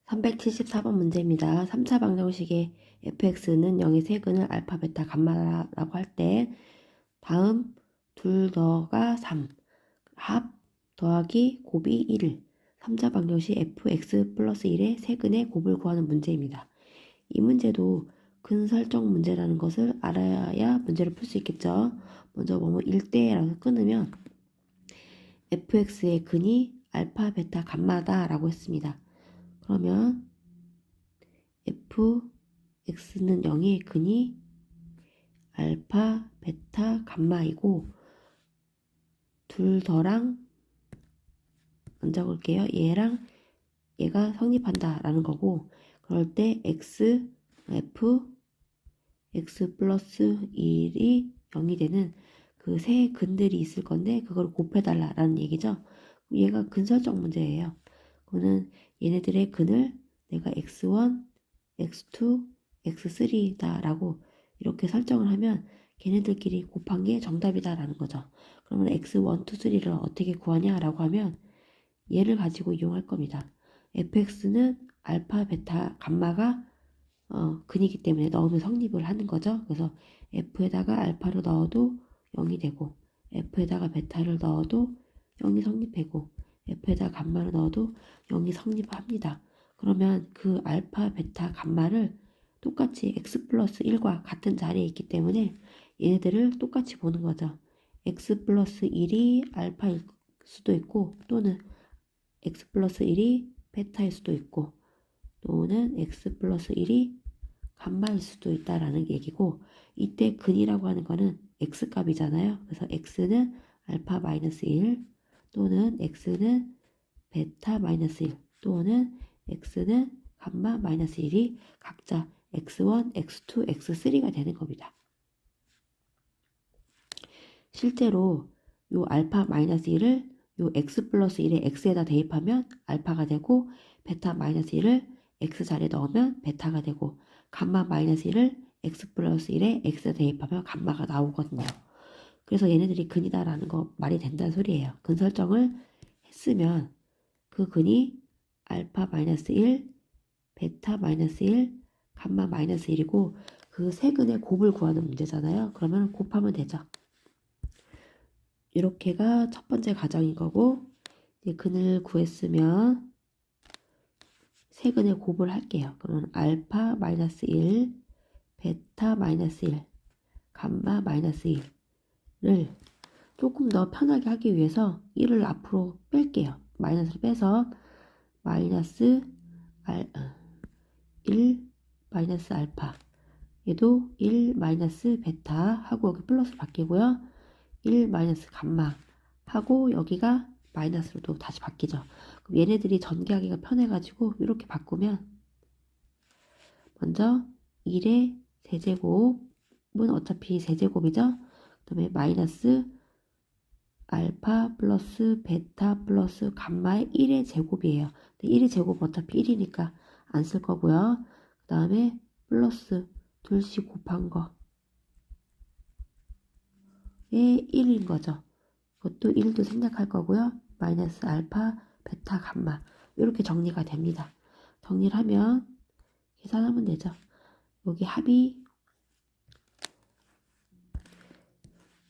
374번 문제입니다. 3차 방정식의 fx는 0의 세근을 알파, 베타, 감마라고 할 때 다음 둘 더가 3, 합 더하기 곱이 1, 3차 방정식 fx 플러스 1의 세근의 곱을 구하는 문제입니다. 이 문제도 근설정 문제라는 것을 알아야 문제를 풀 수 있겠죠. 먼저 뭐뭐 1대라고 끊으면 fx의 근이 알파, 베타, 감마다 라고 했습니다. 그러면 fx는 0의 근이 알파, 베타, 감마이고 둘 더랑 먼저 볼게요. 얘랑 얘가 성립한다 라는 거고, 그럴 때 x 플러스 1이 0이 되는 그 세 근들이 있을 건데 그걸 곱해달라 라는 얘기죠. 얘가 근설적 문제예요. 그거는 얘네들의 근을 내가 x1, x2, x3다 라고 이렇게 설정을 하면 걔네들끼리 곱한 게 정답이다 라는 거죠. 그러면 x1, 2, 3를 어떻게 구하냐 라고 하면 얘를 가지고 이용할 겁니다. fx는 알파, 베타, 감마가 근이기 때문에 넣으면 성립을 하는 거죠. 그래서 f에다가 알파를 넣어도 0이 되고, f에다가 베타를 넣어도 0이 성립되고, f에다가 감마를 넣어도 0이 성립합니다. 그러면 그 알파, 베타, 감마를 똑같이 x 플러스 1과 같은 자리에 있기 때문에 얘네들을 똑같이 보는 거죠. x 플러스 1이 알파일 수도 있고, 또는 x 플러스 1이 베타일 수도 있고, 또는 x 플러스 1이 감마일 수도 있다라는 얘기고, 이때 근이라고 하는 거는 x값이잖아요. 그래서 x는 알파 마이너스 1, 또는 x는 베타 마이너스 1, 또는 x는 감마 마이너스 1이 각자 x1, x2, x3가 되는 겁니다. 실제로 요 알파 마이너스 1을 요 x 플러스 1의 x에다 대입하면 알파가 되고, 베타 마이너스 1을 x 자리에 넣으면 베타가 되고, 감마 마이너스 1을 x 플러스 1에 x에 대입하면 감마가 나오거든요. 그래서 얘네들이 근이다라는 거 말이 된다는 소리예요. 근 설정을 했으면 그 근이 알파 마이너스 1, 베타 마이너스 1, 감마 마이너스 1이고 그 세 근의 곱을 구하는 문제잖아요. 그러면 곱하면 되죠. 이렇게가 첫 번째 가정인 거고, 이제 근을 구했으면 세 근의 곱을 할게요. 그러면 알파 마이너스 1, 베타 마이너스 1, 감마 마이너스 1을 조금 더 편하게 하기 위해서 1을 앞으로 뺄게요. 마이너스를 빼서 마이너스 1 마이너스 알파, 얘도 1 마이너스 베타 하고 여기 플러스로 바뀌고요. 1 마이너스 감마 하고 여기가 마이너스로 또 다시 바뀌죠. 그럼 얘네들이 전개하기가 편해가지고 이렇게 바꾸면 먼저 1의 세제곱은 어차피 세제곱이죠. 그 다음에 마이너스 알파 플러스 베타 플러스 감마의 1의 제곱이에요. 1의 제곱 어차피 1이니까 안 쓸 거고요. 그 다음에 플러스 둘씩 곱한 거에 1인 거죠. 그것도 1도 생략할 거고요. 마이너스 알파, 베타, 감마 이렇게 정리가 됩니다. 정리를 하면 계산하면 되죠. 여기 합이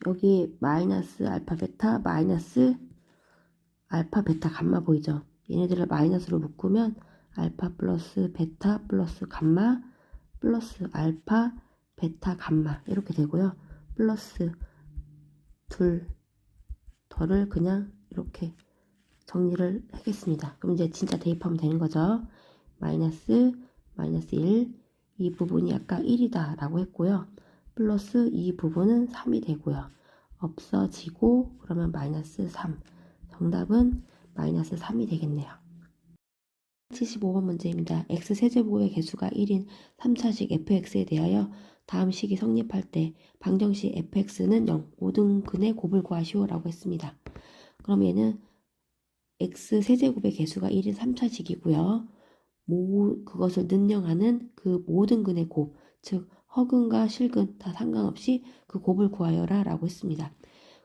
여기 마이너스 알파, 베타, 마이너스 알파, 베타, 감마 보이죠? 얘네들을 마이너스로 묶으면 알파 플러스 베타 플러스 감마 플러스 알파, 베타, 감마 이렇게 되고요. 플러스 둘 더를 그냥 이렇게 정리를 하겠습니다. 그럼 이제 진짜 대입하면 되는 거죠. 마이너스 1, 이 부분이 아까 1이다 라고 했고요. 플러스 이 부분은 3이 되고요. 없어지고 그러면 마이너스 3. 정답은 마이너스 3이 되겠네요. 75번 문제입니다. x세제곱의 개수가 1인 3차식 fx에 대하여 다음 식이 성립할 때 방정식 fx는 0, 모든 근의 곱을 구하시오 라고 했습니다. 그럼 얘는 x세제곱의 개수가 1인 3차식이고요. 그것을 능령하는 그 모든 근의 곱, 즉 허근과 실근 다 상관없이 그 곱을 구하여라 라고 했습니다.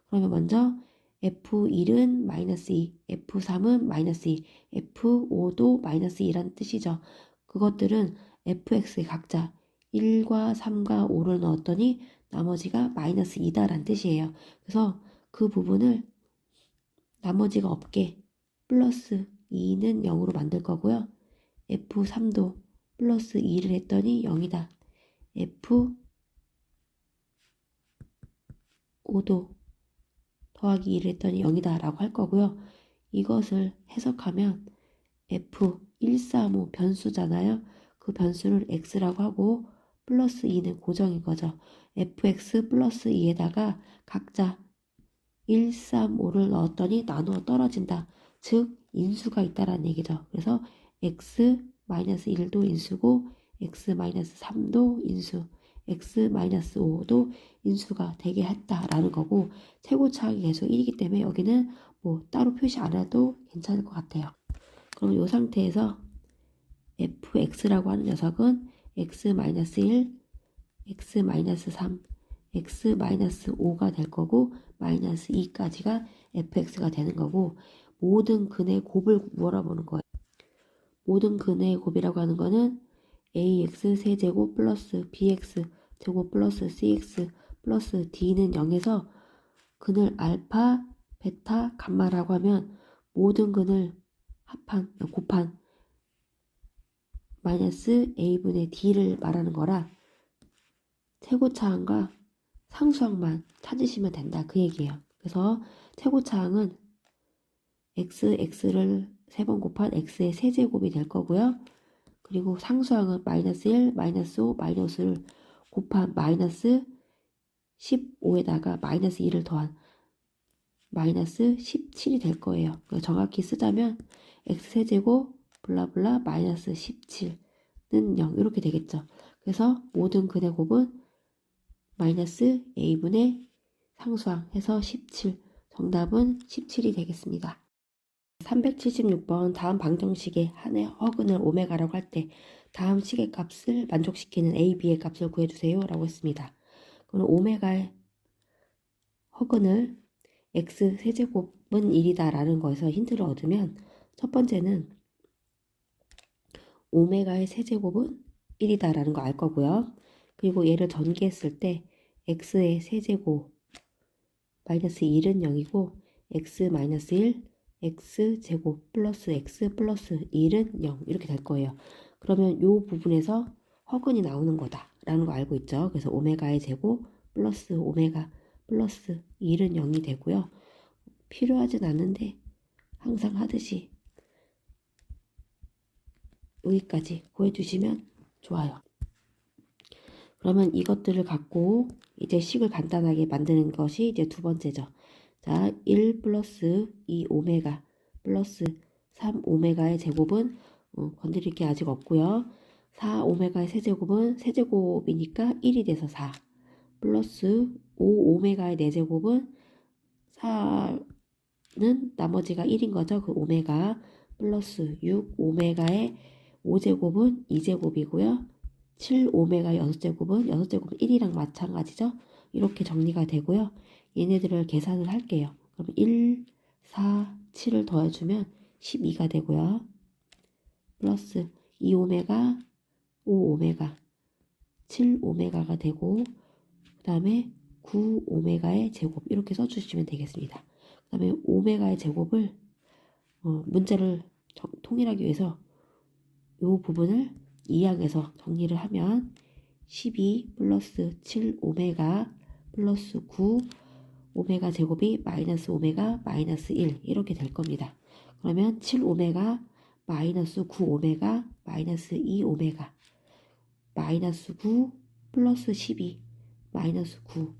그러면 먼저 F1은 마이너스 2, F3은 마이너스 2, F5도 마이너스 2라는 뜻이죠. 그것들은 fx의 각자 1과 3과 5를 넣었더니 나머지가 마이너스 2다라는 뜻이에요. 그래서 그 부분을 나머지가 없게 플러스 2는 0으로 만들 거고요. F3도 플러스 2를 했더니 0이다. F5도 더하기 2를 했더니 0이다 라고 할 거고요. 이것을 해석하면 F135 변수잖아요. 그 변수를 x라고 하고 플러스 2는 고정인 거죠. fx 플러스 2에다가 각자 135를 넣었더니 나누어 떨어진다. 즉 인수가 있다라는 얘기죠. 그래서 x-1도 인수고 x-3도 인수, x-5도 인수가 되게 했다라는 거고 최고차항이 계속 1이기 때문에 여기는 뭐 따로 표시 안 해도 괜찮을 것 같아요. 그럼 이 상태에서 fx라고 하는 녀석은 x-1, x-3, x-5가 될 거고 마이너스 2까지가 fx가 되는 거고 모든 근의 곱을 물어보는 거예요. 모든 근의 곱이라고 하는 거는 ax 세제곱 플러스 bx 제곱 플러스 cx 플러스 d는 0에서 근을 알파, 베타, 감마라고 하면 모든 근을 곱한 마이너스 a분의 d를 말하는 거라 최고차항과 상수항만 찾으시면 된다 그 얘기예요. 그래서 최고차항은 x를 3번 곱한 x의 세제곱이 될 거고요. 그리고 상수항은 마이너스 1, 마이너스 5, 마이너스 1을 곱한 마이너스 15에다가 마이너스 2를 더한 마이너스 17이 될 거예요. 정확히 쓰자면 x세제곱 블라블라 마이너스 17는 0 이렇게 되겠죠. 그래서 모든 근의 곱은 마이너스 a분의 상수항 해서 17 정답은 17이 되겠습니다. 376번 다음 방정식의 한의 허근을 오메가라고 할 때 다음 식의 값을 만족시키는 a, b의 값을 구해주세요 라고 했습니다. 그럼 오메가의 허근을 x 세제곱은 1이다 라는 거에서 힌트를 얻으면 첫 번째는 오메가의 세제곱은 1이다 라는 거 알 거고요. 그리고 얘를 전개했을 때 x의 세제곱 마이너스 1은 0이고 x 마이너스 1 x제곱 플러스 x 플러스 1은 0 이렇게 될 거예요. 그러면 이 부분에서 허근이 나오는 거다 라는 거 알고 있죠. 그래서 오메가의 제곱 플러스 오메가 플러스 1은 0이 되고요. 필요하진 않은데 항상 하듯이 여기까지 구해주시면 좋아요. 그러면 이것들을 갖고 이제 식을 간단하게 만드는 것이 이제 두 번째죠. 자, 1 플러스 2 오메가 플러스 3 오메가의 제곱은 건드릴 게 아직 없고요. 4 오메가의 세제곱은 세제곱이니까 1이 돼서 4 플러스 5 오메가의 4제곱은 4는 나머지가 1인 거죠. 그 오메가 플러스 6 오메가의 5제곱은 2제곱이고요. 7 오메가 6제곱은 6제곱은 1이랑 마찬가지죠. 이렇게 정리가 되고요. 얘네들을 계산을 할게요. 그럼 1, 4, 7을 더해주면 12가 되고요. 플러스 2 오메가, 5 오메가, 7 오메가가 되고 그 다음에 9 오메가의 제곱 이렇게 써주시면 되겠습니다. 그 다음에 오메가의 제곱을 문제를 통일하기 위해서 이 부분을 2항에서 정리를 하면 12 플러스 7 오메가 플러스 9 오메가 제곱이 마이너스 오메가 마이너스 1 이렇게 될 겁니다. 그러면 7 오메가 마이너스 9 오메가 마이너스 2 오메가 마이너스 9 플러스 12 마이너스 9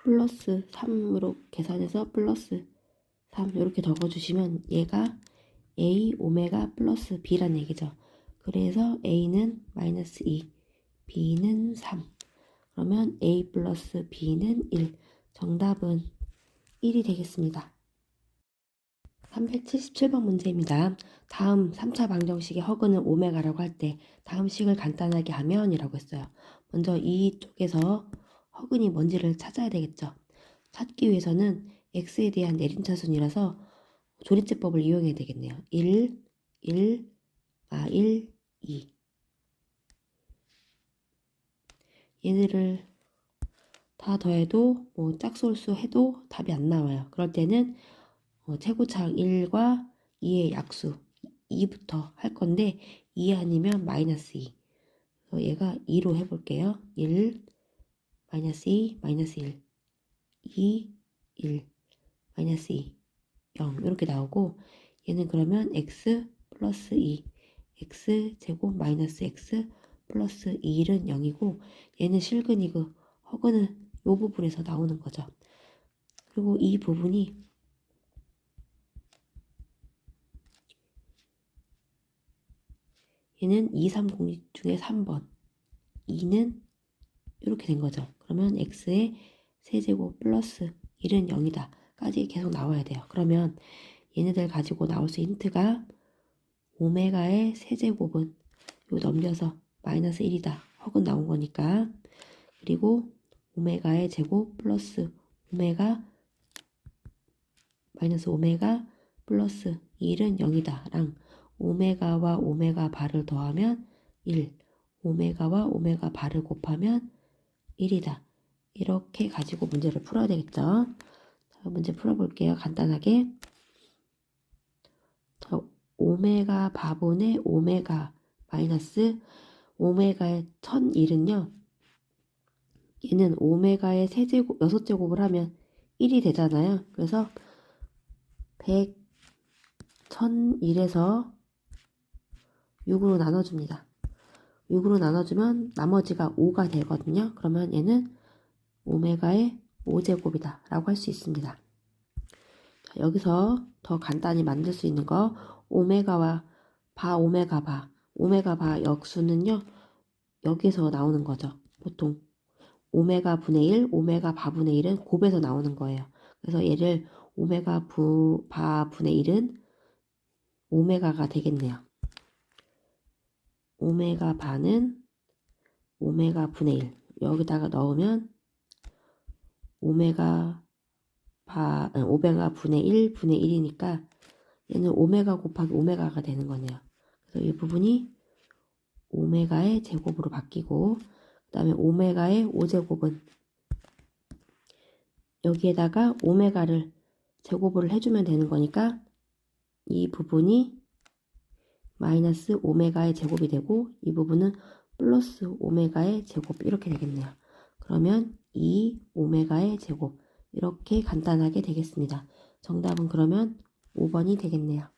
플러스 3으로 계산해서 플러스 3 이렇게 적어주시면 얘가 a 오메가 플러스 b란 얘기죠. 그래서 a는 마이너스 2 b는 3 그러면 a 플러스 b는 1 정답은 1이 되겠습니다. 377번 문제입니다. 다음 3차 방정식의 허근을 오메가라고 할 때 다음 식을 간단하게 하면 이라고 했어요. 먼저 이쪽에서 허근이 뭔지를 찾아야 되겠죠. 찾기 위해서는 x에 대한 내림차순이라서 조리제법을 이용해야 되겠네요. 1, 1, 2. 얘네를 다 더해도 뭐 짝소수 해도 답이 안 나와요. 그럴 때는 최고차항 1과 2의 약수 2부터 할 건데 2 아니면 마이너스 2. 얘가 2로 해볼게요. 1, 마이너스 2, 마이너스 1, 2, 1, 마이너스 2, 0 이렇게 나오고 얘는 그러면 x 플러스 2, x 제곱 마이너스 x 플러스 2는 0이고 얘는 실근이고 허근은 이 부분에서 나오는 거죠. 그리고 이 부분이 얘는 2, 3 공식 중에 3번 2는 이렇게 된 거죠. 그러면 x의 세제곱 플러스 1은 0이다 까지 계속 나와야 돼요. 그러면 얘네들 가지고 나올 수 힌트가 오메가의 세제곱은 요 넘겨서 마이너스 1이다 허근 나온 거니까 그리고 오메가의 제곱 플러스 오메가 마이너스 오메가 플러스 1은 0이다 랑 오메가와 오메가 바를 더하면 1 오메가와 오메가 바를 곱하면 1이다 이렇게 가지고 문제를 풀어야 되겠죠. 자, 문제 풀어볼게요. 간단하게 자, 오메가 바분의 오메가 마이너스 오메가의 1001은요 얘는 오메가의 세제곱 6제곱을 하면 1이 되잖아요. 그래서 100 1001에서 6으로 나눠줍니다. 6으로 나눠주면 나머지가 5가 되거든요. 그러면 얘는 오메가의 5제곱이다 라고 할 수 있습니다. 자, 여기서 더 간단히 만들 수 있는 거 오메가와 오메가 바 역수는요 여기서 나오는 거죠. 보통 오메가 분의 1, 오메가 바분의 1은 곱해서 나오는 거예요. 그래서 얘를 오메가 바분의 1은 오메가가 되겠네요. 오메가 바는 오메가 분의 1 여기다가 넣으면 오메가 분의 1 분의 1이니까 얘는 오메가 곱하기 오메가가 되는 거네요. 그래서 이 부분이 오메가의 제곱으로 바뀌고 그 다음에 오메가의 5제곱은 여기에다가 오메가를 제곱을 해주면 되는 거니까 이 부분이 마이너스 오메가의 제곱이 되고 이 부분은 플러스 오메가의 제곱 이렇게 되겠네요. 그러면 2 오메가의 제곱 이렇게 간단하게 되겠습니다. 정답은 그러면 5번이 되겠네요.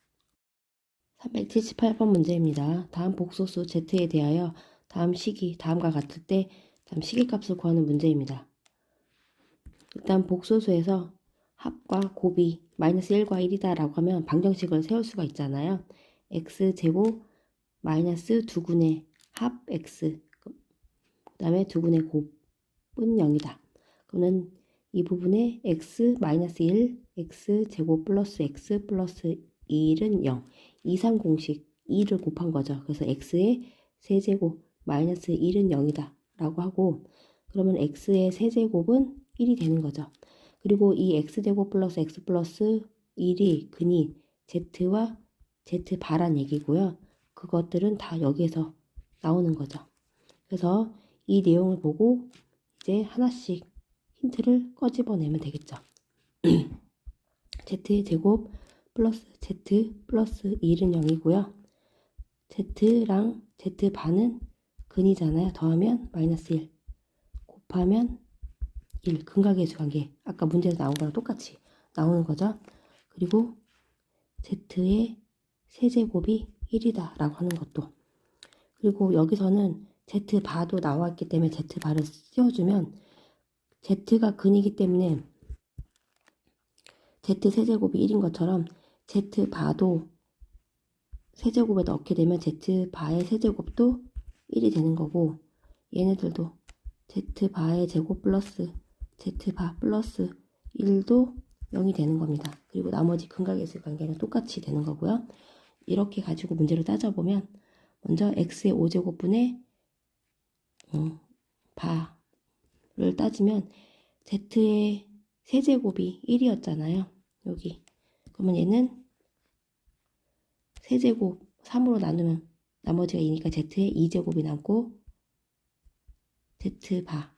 378번 문제입니다. 다음 복소수 z에 대하여 다음 식이 다음과 같을 때 다음 식이값을 구하는 문제입니다. 일단 복소수에서 합과 곱이 마이너스 1과 1이다 라고 하면 방정식을 세울 수가 있잖아요. x제곱 마이너스 2분의 합 x 그 다음에 2분의 곱은 0이다. 그러면 이 부분에 x 마이너스 1 x제곱 플러스 x 플러스 1은 0 2, 3 공식 2를 곱한 거죠. 그래서 x의 세제곱 마이너스 1은 0이다 라고 하고 그러면 x의 세제곱은 1이 되는 거죠. 그리고 이 x제곱 플러스 x 플러스 1이 근이 z와 z바란 얘기고요. 그것들은 다 여기에서 나오는 거죠. 그래서 이 내용을 보고 이제 하나씩 힌트를 꺼집어내면 되겠죠. z의 제곱 플러스 z 플러스 1은 0이고요. z랑 z반은 근이잖아요. 더하면 마이너스 1 곱하면 1 근각계수 관계 아까 문제에서 나온 거랑 똑같이 나오는 거죠. 그리고 z의 세제곱이 1이다 라고 하는 것도 그리고 여기서는 z바도 나왔기 때문에 z바를 씌워주면 z가 근이기 때문에 z 세제곱이 1인 것처럼 z바도 세제곱에 넣게 되면 z바의 세제곱도 1이 되는 거고 얘네들도 z바의 제곱 플러스 z바 플러스 1도 0이 되는 겁니다. 그리고 나머지 근각계수 관계는 똑같이 되는 거고요. 이렇게 가지고 문제를 따져보면 먼저 x의 5제곱분의 바를 따지면 z의 세제곱이 1이었잖아요. 여기. 그러면 얘는 세제곱 3으로 나누면 나머지가 2니까 z에 2제곱이 남고 z바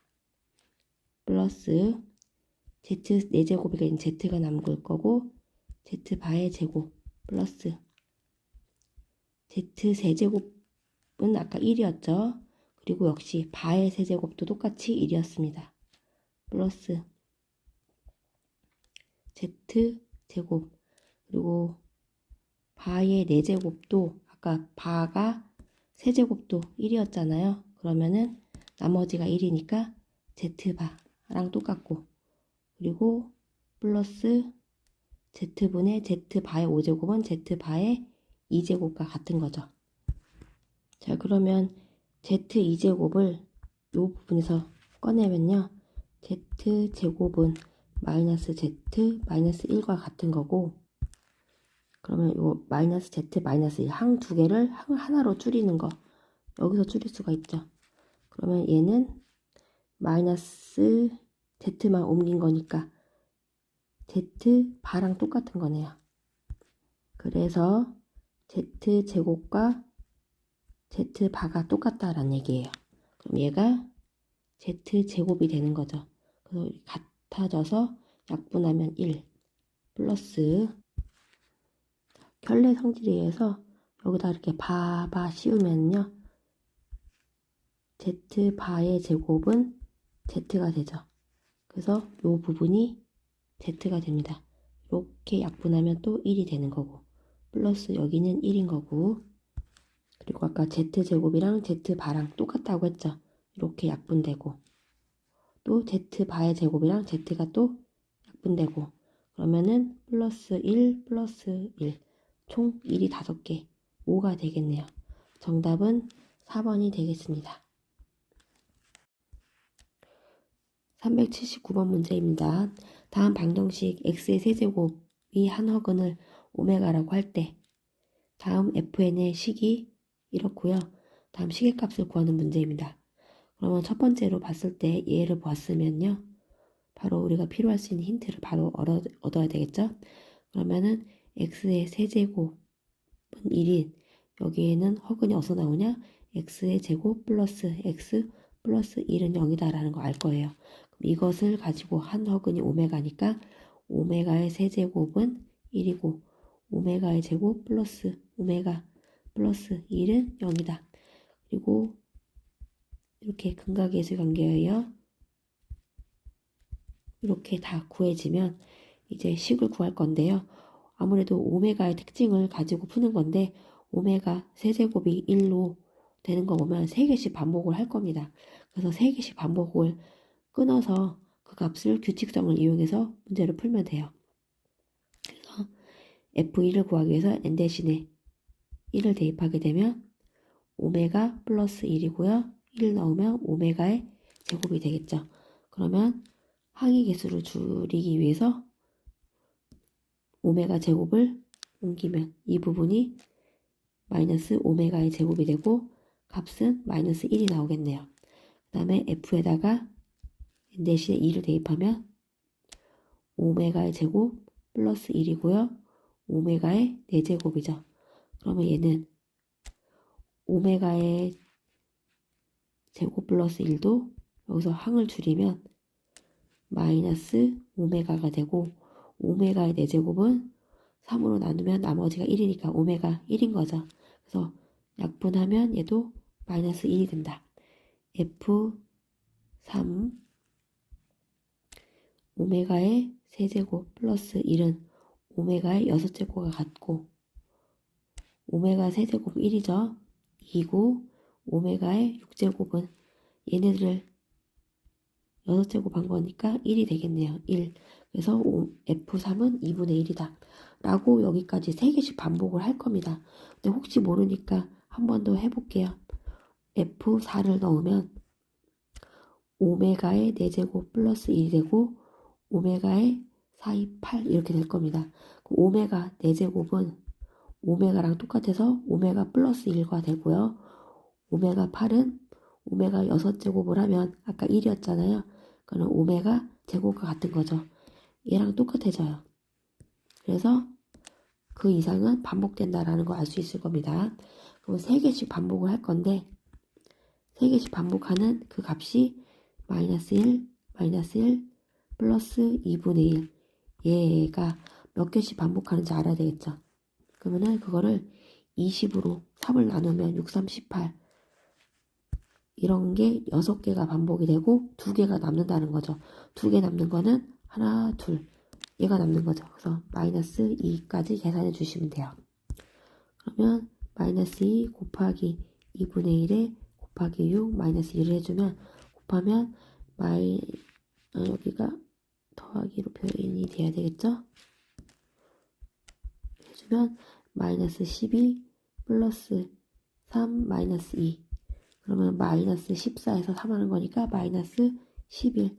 플러스 z 4제곱이니까 z가 남을 거고 z바의 제곱 플러스 z 세제곱은 아까 1이었죠. 그리고 역시 바의 세제곱도 똑같이 1이었습니다. 플러스 z제곱 그리고 바의 4제곱도 아까 바가 세제곱도 1이었잖아요. 그러면은 나머지가 1이니까 z바랑 똑같고 그리고 플러스 z분의 z바의 5제곱은 z바의 2제곱과 같은 거죠. 자, 그러면 z2제곱을 이 부분에서 꺼내면요. z제곱은 마이너스 z 마이너스 1과 같은 거고 그러면 이 마이너스 z 마이너스 1 항 두 개를 항 하나로 줄이는 거 여기서 줄일 수가 있죠. 그러면 얘는 마이너스 z만 옮긴 거니까 z바랑 똑같은 거네요. 그래서 z제곱과 z바가 똑같다라는 얘기예요. 그럼 얘가 z제곱이 되는 거죠. 그래서 같아져서 약분하면 1 플러스 결례 성질에 의해서 여기다 이렇게 바 씌우면요. z바의 제곱은 z가 되죠. 그래서 이 부분이 z가 됩니다. 이렇게 약분하면 또 1이 되는 거고 플러스 여기는 1인 거고 그리고 아까 z제곱이랑 z바랑 똑같다고 했죠. 이렇게 약분되고 또 z바의 제곱이랑 z가 또 약분되고 그러면은 플러스 1 플러스 1 총 1이 5개 5가 되겠네요. 정답은 4번이 되겠습니다. 379번 문제입니다. 다음 방정식 x의 세제곱이 한 허근을 오메가라고 할 때 다음 fn의 식이 이렇고요. 다음 식의 값을 구하는 문제입니다. 그러면 첫 번째로 봤을 때 얘를 보았으면요. 바로 우리가 필요할 수 있는 힌트를 바로 얻어야 되겠죠. 그러면은 x의 세제곱은 1인 여기에는 허근이 어디서 나오냐? x의 제곱 플러스 x 플러스 1은 0이다 라는 거 알 거예요. 그럼 이것을 가지고 한 허근이 오메가니까 오메가의 세제곱은 1이고 오메가의 제곱 플러스 오메가 플러스 1은 0이다. 그리고 이렇게 근각예수 관계예요. 이렇게 다 구해지면 이제 식을 구할 건데요. 아무래도 오메가의 특징을 가지고 푸는 건데 오메가 세제곱이 1로 되는 거 보면 3개씩 반복을 할 겁니다. 그래서 3개씩 반복을 끊어서 그 값을 규칙성을 이용해서 문제를 풀면 돼요. 그래서 f1을 구하기 위해서 n 대신에 1을 대입하게 되면 오메가 플러스 1이고요. 1 넣으면 오메가의 제곱이 되겠죠. 그러면 항의 개수를 줄이기 위해서 오메가 제곱을 옮기면 이 부분이 마이너스 오메가의 제곱이 되고 값은 마이너스 1이 나오겠네요. 그 다음에 f에다가 n 대신에 2를 대입하면 오메가의 제곱 플러스 1이고요. 오메가의 4제곱이죠. 그러면 얘는 오메가의 제곱 플러스 1도 여기서 항을 줄이면 마이너스 오메가가 되고 오메가의 4제곱은 3으로 나누면 나머지가 1이니까 오메가 1인 거죠. 그래서 약분하면 얘도 마이너스 1이 된다. F3 오메가의 세제곱 플러스 1은 오메가의 6제곱과 같고 오메가 세제곱 1이죠. 2고 오메가의 6제곱은 얘네들을 6제곱 한 거니까 1이 되겠네요. 1. 그래서 F3은 2분의 1이다. 라고 여기까지 3개씩 반복을 할 겁니다. 근데 혹시 모르니까 한 번 더 해볼게요. F4를 넣으면 오메가의 4제곱 플러스 1이 되고 오메가의 4, 2, 8 이렇게 될 겁니다. 오메가 4제곱은 오메가랑 똑같아서 오메가 플러스 1과 되고요. 오메가 8은 오메가 6제곱을 하면 아까 1이었잖아요. 그러면 오메가 제곱과 같은 거죠. 얘랑 똑같아져요. 그래서 그 이상은 반복된다라는 거 알 수 있을 겁니다. 그럼 3개씩 반복을 할 건데 3개씩 반복하는 그 값이 마이너스 1, 마이너스 1, 플러스 2분의 1. 얘가 몇 개씩 반복하는지 알아야 되겠죠. 그러면은 그거를 20으로 3을 나누면 6, 3, 18. 이런 게 6개가 반복이 되고 2개가 남는다는 거죠. 2개 남는 거는 하나, 둘. 얘가 남는 거죠. 그래서 마이너스 2까지 계산해 주시면 돼요. 그러면 마이너스 2 곱하기 2분의 1에 곱하기 6 마이너스 1을 해주면 곱하면 여기가 더하기로 표현이 돼야 되겠죠? 해주면 마이너스 12 플러스 3 마이너스 2 그러면 마이너스 14에서 3 하는 거니까 마이너스 11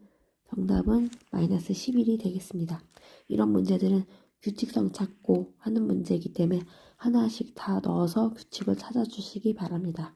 정답은 마이너스 11이 되겠습니다. 이런 문제들은 규칙성 찾고 하는 문제이기 때문에 하나씩 다 넣어서 규칙을 찾아주시기 바랍니다.